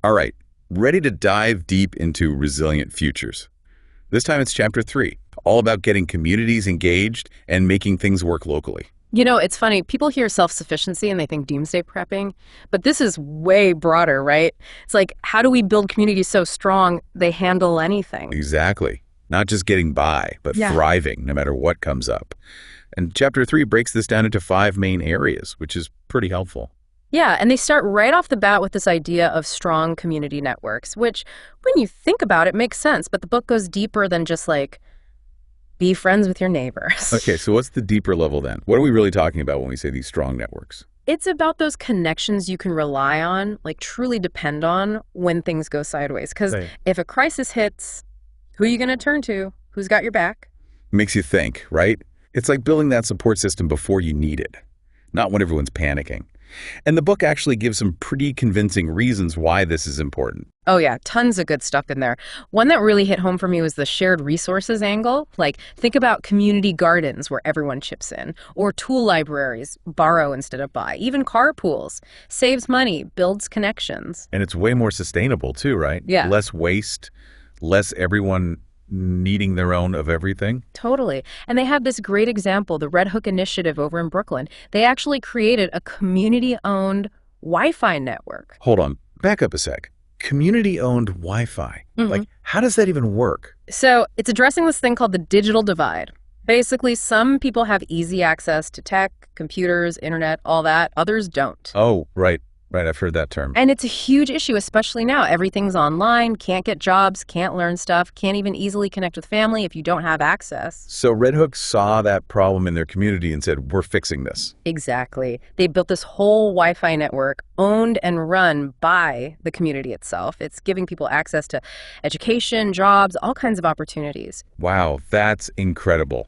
All right, ready to dive deep into resilient futures. This time it's chapter 3, all about getting communities engaged and making things work locally. You know, it's funny. People hear self-sufficiency and they think doomsday prepping, but this is way broader, right? It's like, how do we build communities so strong they handle anything? Exactly. Not just getting by, but thriving no matter what comes up. And chapter 3 breaks this down into 5 main areas, which is pretty helpful. Yeah, and they start right off the bat with this idea of strong community networks, which, when you think about it, makes sense. But the book goes deeper than just like, be friends with your neighbors. Okay, so what's the deeper level then? What are we really talking about when we say these strong networks? It's about those connections you can rely on, like truly depend on when things go sideways. Because if a crisis hits, who are you going to turn to? Who's got your back? Makes you think, right? It's like building that support system before you need it, not when everyone's panicking. And the book actually gives some pretty convincing reasons why this is important. Oh yeah, tons of good stuff in there. One that really hit home for me was the shared resources angle. Like, think about community gardens where everyone chips in, or tool libraries, borrow instead of buy, even carpools. Saves money, builds connections. And it's way more sustainable too, right? Yeah. Less waste, less everyone needing their own of everything. Totally. And they have this great example, the Red Hook Initiative over in Brooklyn. They actually created a community-owned Wi-Fi network. Hold on, back up a sec. Community-owned Wi-Fi. Like, how does that even work? So it's addressing this thing called the digital divide. Basically, some people have easy access to tech, computers, internet, all that. Others don't. Oh, right. Right, I've heard that term. And it's a huge issue, especially now. Everything's online, can't get jobs, can't learn stuff, can't even easily connect with family if you don't have access. So Red Hook saw that problem in their community and said, we're fixing this. Exactly. They built this whole Wi-Fi network owned and run by the community itself. It's giving people access to education, jobs, all kinds of opportunities. Wow, that's incredible.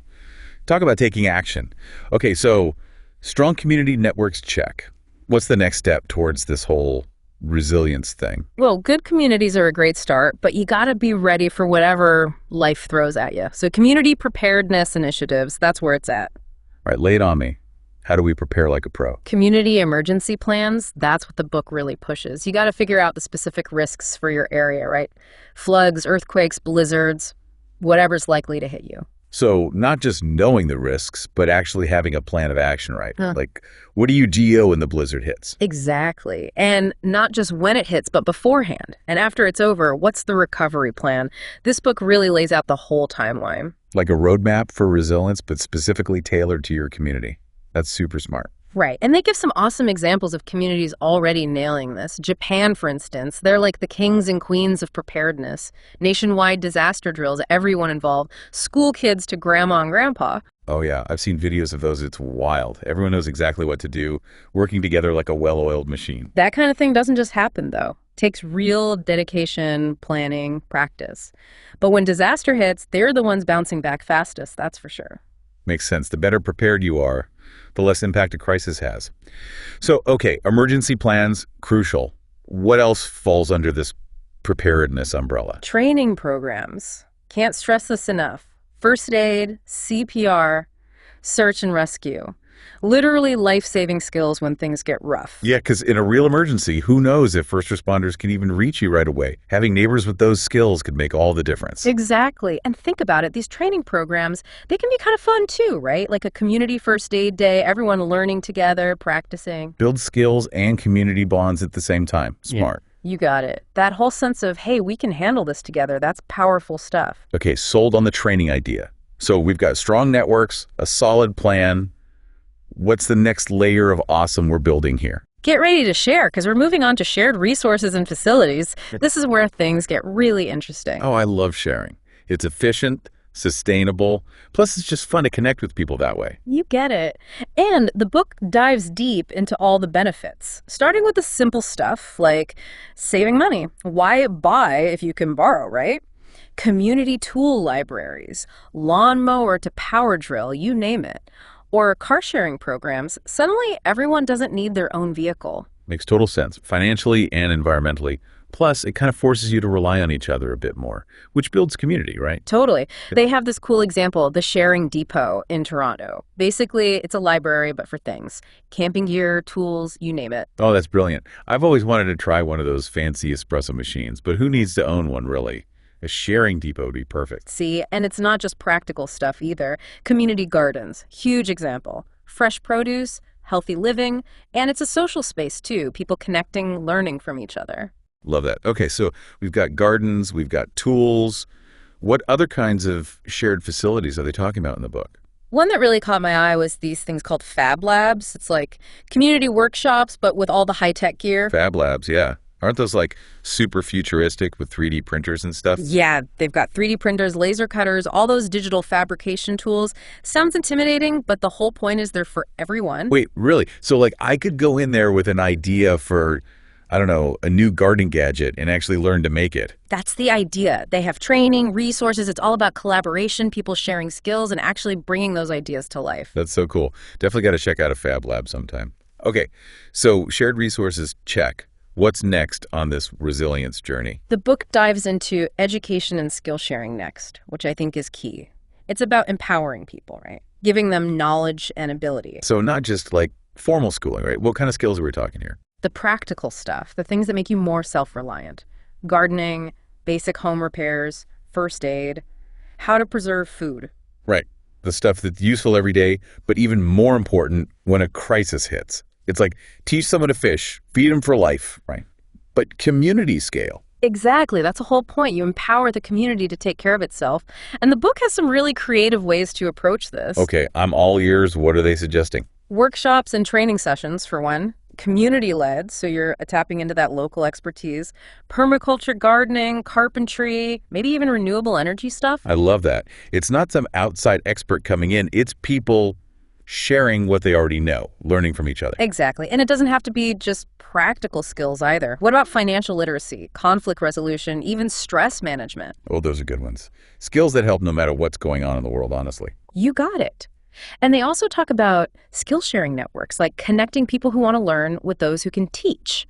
Talk about taking action. Okay, so strong community networks, check. What's the next step towards this whole resilience thing? Well, good communities are a great start, but you got to be ready for whatever life throws at you. So community preparedness initiatives, that's where it's at. All right, lay it on me. How do we prepare like a pro? Community emergency plans, that's what the book really pushes. You got to figure out the specific risks for your area, right? Floods, earthquakes, blizzards, whatever's likely to hit you. So not just knowing the risks, but actually having a plan of action, right? Like, what do you GO when the blizzard hits? Exactly. And not just when it hits, but beforehand. And after it's over, what's the recovery plan? This book really lays out the whole timeline. Like a roadmap for resilience, but specifically tailored to your community. That's super smart. Right. And they give some awesome examples of communities already nailing this. Japan, for instance, they're like the kings and queens of preparedness. Nationwide disaster drills, everyone involved. School kids to grandma and grandpa. Oh yeah, I've seen videos of those. It's wild. Everyone knows exactly what to do, working together like a well-oiled machine. That kind of thing doesn't just happen, though. It takes real dedication, planning, practice. But when disaster hits, they're the ones bouncing back fastest, that's for sure. Makes sense. The better prepared you are, the less impact a crisis has. So, okay, emergency plans, crucial. What else falls under this preparedness umbrella? Training programs. Can't stress this enough. First aid, CPR, search and rescue. Literally life-saving skills when things get rough. Yeah, because in a real emergency, who knows if first responders can even reach you right away? Having neighbors with those skills could make all the difference. Exactly. And think about it. These training programs, they can be kind of fun too, right? Like a community first aid day, everyone learning together, practicing. Build skills and community bonds at the same time. Smart. Yeah, you got it. That whole sense of, hey, we can handle this together, that's powerful stuff. Okay, sold on the training idea. So we've got strong networks, a solid plan. What's the next layer of awesome we're building here? Get ready to share, because we're moving on to shared resources and facilities. This is where things get really interesting. Oh, I love sharing. It's efficient, sustainable, plus it's just fun to connect with people that way. You get it. And the book dives deep into all the benefits, starting with the simple stuff like saving money. Why buy if you can borrow, right? Community tool libraries, lawnmower to power drill, you name it. Or car sharing programs, suddenly everyone doesn't need their own vehicle. Makes total sense, financially and environmentally. Plus, it kind of forces you to rely on each other a bit more, which builds community, right? Totally. They have this cool example, the Sharing Depot in Toronto. Basically, it's a library, but for things. Camping gear, tools, you name it. Oh, that's brilliant. I've always wanted to try one of those fancy espresso machines, but who needs to own one, really? A sharing depot would be perfect. See, and it's not just practical stuff either. Community gardens, huge example. Fresh produce, healthy living, and it's a social space too, people connecting, learning from each other. Love that. Okay, so we've got gardens, we've got tools. What other kinds of shared facilities are they talking about in the book? One that really caught my eye was these things called Fab Labs. It's like community workshops, but with all the high-tech gear. Fab Labs, yeah. Aren't those like super futuristic with 3D printers and stuff? Yeah, they've got 3D printers, laser cutters, all those digital fabrication tools. Sounds intimidating, but the whole point is they're for everyone. Wait, really? So like I could go in there with an idea for, I don't know, a new garden gadget and actually learn to make it. That's the idea. They have training, resources. It's all about collaboration, people sharing skills, and actually bringing those ideas to life. That's so cool. Definitely got to check out a Fab Lab sometime. Okay, so shared resources, check. What's next on this resilience journey? The book dives into education and skill sharing next, which I think is key. It's about empowering people, right? Giving them knowledge and ability. So not just like formal schooling, right? What kind of skills are we talking here? The practical stuff, the things that make you more self-reliant. Gardening, basic home repairs, first aid, how to preserve food. Right. The stuff that's useful every day, but even more important when a crisis hits. It's like teach someone to fish, feed them for life, right? But community scale. Exactly. That's the whole point. You empower the community to take care of itself. And the book has some really creative ways to approach this. Okay, I'm all ears. What are they suggesting? Workshops and training sessions, for one. Community-led, so you're tapping into that local expertise. Permaculture gardening, carpentry, maybe even renewable energy stuff. I love that. It's not some outside expert coming in. It's people sharing what they already know, learning from each other. Exactly. And it doesn't have to be just practical skills either. What about financial literacy, conflict resolution, even stress management? Oh, those are good ones. Skills that help no matter what's going on in the world, honestly. You got it. And they also talk about skill sharing networks, like connecting people who want to learn with those who can teach.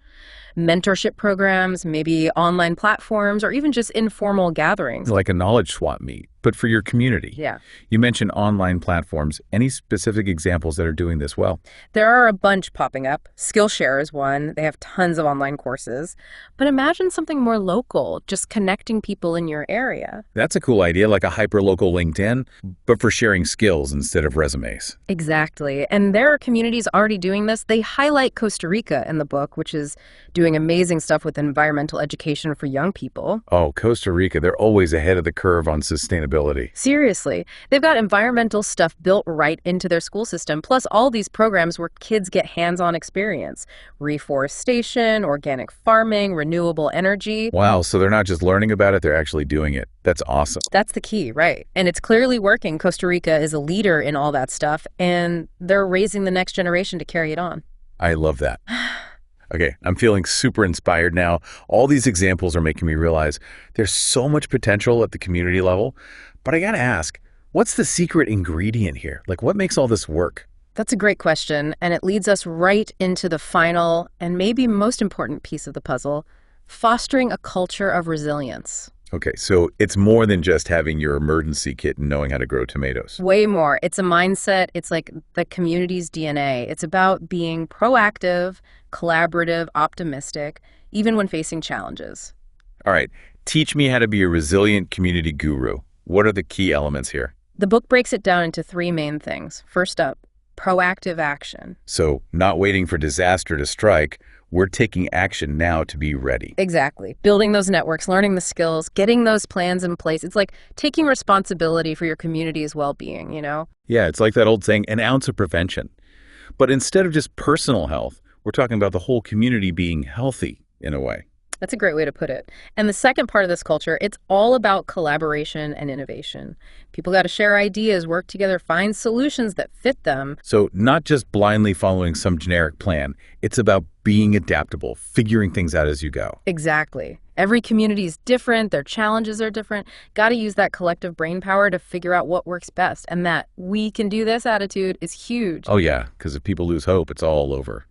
Mentorship programs, maybe online platforms, or even just informal gatherings. Like a knowledge swap meet, but for your community. Yeah. You mentioned online platforms. Any specific examples that are doing this well? There are a bunch popping up. Skillshare is one. They have tons of online courses. But imagine something more local, just connecting people in your area. That's a cool idea, like a hyper-local LinkedIn, but for sharing skills instead of resumes. Exactly. And there are communities already doing this. They highlight Costa Rica in the book, which is doing amazing stuff with environmental education for young people. Oh, Costa Rica, they're always ahead of the curve on sustainability. Seriously. They've got environmental stuff built right into their school system, plus all these programs where kids get hands-on experience. Reforestation, organic farming, renewable energy. Wow, so they're not just learning about it, they're actually doing it. That's awesome. That's the key, right? And it's clearly working. Costa Rica is a leader in all that stuff, and they're raising the next generation to carry it on. I love that. Okay, I'm feeling super inspired now. All these examples are making me realize there's so much potential at the community level. But I gotta ask, what's the secret ingredient here? Like, what makes all this work? That's a great question, and it leads us right into the final and maybe most important piece of the puzzle, fostering a culture of resilience. Okay, so it's more than just having your emergency kit and knowing how to grow tomatoes. Way more. It's a mindset. It's like the community's DNA. It's about being proactive, collaborative, optimistic, even when facing challenges. All right, teach me how to be a resilient community guru. What are the key elements here? The book breaks it down into three main things. First up, proactive action. So not waiting for disaster to strike, we're taking action now to be ready. Exactly. Building those networks, learning the skills, getting those plans in place. It's like taking responsibility for your community's well-being, you know? Yeah, it's like that old saying, an ounce of prevention. But instead of just personal health, we're talking about the whole community being healthy in a way. That's a great way to put it. And the second part of this culture, it's all about collaboration and innovation. People got to share ideas, work together, find solutions that fit them. So not just blindly following some generic plan. It's about being adaptable, figuring things out as you go. Exactly. Every community is different. Their challenges are different. Got to use that collective brain power to figure out what works best. And that we can do this attitude is huge. Oh, yeah, because if people lose hope, it's all over.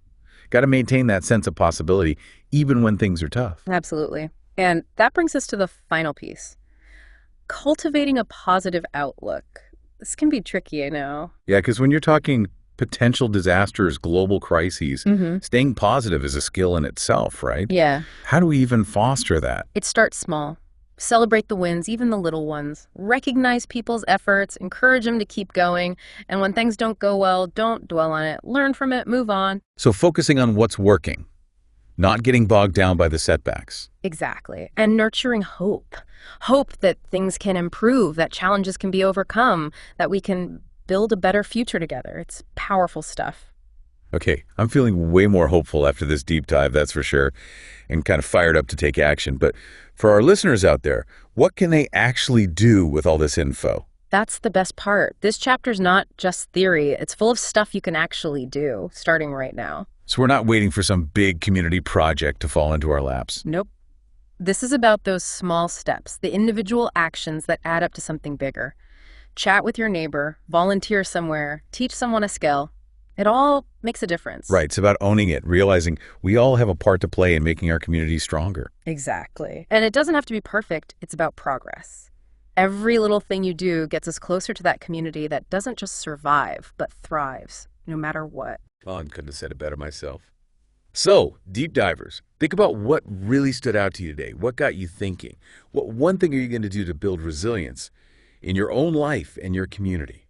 Got to maintain that sense of possibility even when things are tough. Absolutely. And that brings us to the final piece. Cultivating a positive outlook. This can be tricky, I know. Yeah, because when you're talking potential disasters, global crises, staying positive is a skill in itself, right? Yeah. How do we even foster that? It starts small. Celebrate the wins, even the little ones. Recognize people's efforts, encourage them to keep going. And when things don't go well, don't dwell on it. Learn from it, move on. So focusing on what's working, not getting bogged down by the setbacks. Exactly. And nurturing hope. Hope that things can improve, that challenges can be overcome, that we can build a better future together. It's powerful stuff. Okay, I'm feeling way more hopeful after this deep dive, that's for sure, and kind of fired up to take action. But for our listeners out there, what can they actually do with all this info? That's the best part. This chapter's not just theory. It's full of stuff you can actually do, starting right now. So we're not waiting for some big community project to fall into our laps. Nope. This is about those small steps, the individual actions that add up to something bigger. Chat with your neighbor, volunteer somewhere, teach someone a skill. It all makes a difference. Right, it's about owning it, realizing we all have a part to play in making our community stronger. Exactly. And it doesn't have to be perfect. It's about progress. Every little thing you do gets us closer to that community that doesn't just survive, but thrives, no matter what. Oh, I couldn't have said it better myself. So, deep divers, think about what really stood out to you today. What got you thinking? What one thing are you going to do to build resilience in your own life and your community?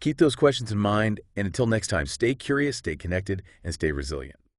Keep those questions in mind, and until next time, stay curious, stay connected, and stay resilient.